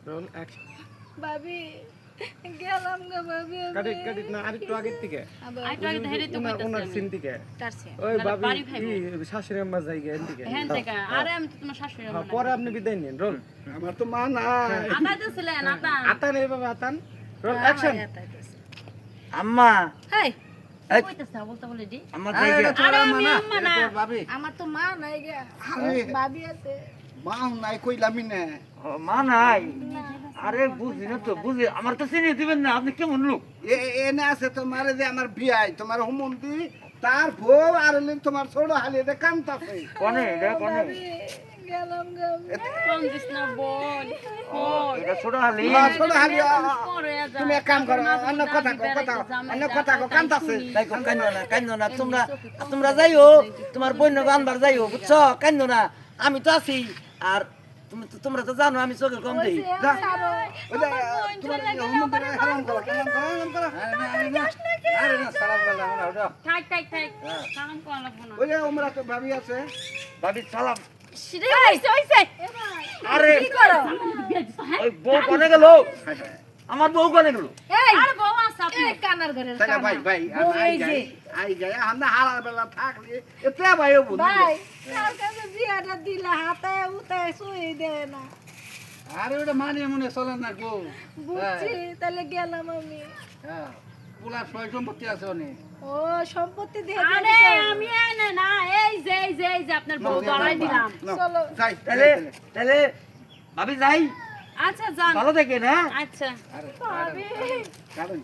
Roll action. ভাবি গেলাম গো ভাবি কাটিট কাটিট না আরেকটু আগের থেকে আইতো আগে ধরে তো ওনার কইতাছি সিন থেকে তারছে ওই নাহলে ভাবি বাড়ি খাইবো। কি শাশুড়ি আম্মা জায়গা এর থেকে হ্যাঁ থেকে আরে আমি তো তোমার শাশুড়ি হ্যাঁ, মনে পরে আপনি বিদায় নিন রোল আমার তো মা নাই আতাইতেছিলেন আতা আতান এইভাবে আতান রোল অ্যাকশন। আম্মা হাই এই, কইতেছ বলতে বলে দি আমার এই, জায়গা এটা তোর আরে আম্মা আমি না, আম্মা এটা না। তোর ভাবি। আমার তো মা নাই গে আরে, ভাবি আছে মা নাই কইলামই না। ও, মা নাই আরে বুঝি না তো বুঝি আমার তো চিনি দিবেন না আপনি কেমন লোক এনে আছে তোমার যে আমার বিয়াই তোমার হুমন্তি তার বউ আর হইলে তোমার ছোট হালি এটা কান্তাছে। কনে এটা কনে ভাবি গেলাম গো কোন দিস না বোন ও, এটা ছোট হালি হ্যাঁ, ছোট হালি পরে যা তুমি এক কাম করো অন্য কথা কো কান্তাছে। তাই কো কান্দো না তোমরা তোমরা যাইও তোমার বন্য আনবার যাইও বুঝছো কান্দো না আমি তো আছি আর তোমরা তো জানো আমি চোখের কম দেই যা ওই যে তোমার হুমন্তি হারাম করো হারাম করো। আরে না সালাম করলাম না ওটা থাক থাক থাক সালাম করা লাগবো না ওই যে ওমরা তো ভাবি আছে। ভাবি সালাম সিরে হইছে আরে কি করো ওই বউ কনে গেল আমার বউ কনে গেল এই আরে বউ আছে আপনি এই কানার ঘরে তাহলে ভাই ভাই আই যাই আমরা হালার বেলা থাকলে এতে ভাইও বুঝি ভাই কার কাছে বিয়াটা দিলা হাতে উতায় শুই দে না আরে ওটা মানে মনে চলে না গো বুঝছি তাহলে গেলাম আমি হ্যাঁ পুরা সয় সম্পত্তি আছে অনেক ও সম্পত্তি দিয়ে আরে আমি এনে না এই যে আপনার বউ ধরাই দিলাম চলো। যাই তাহলে তাহলে ভাবি যাই আচ্ছা যান ভালো থাকেন হ্যাঁ আচ্ছা আরে ভাবি কারণ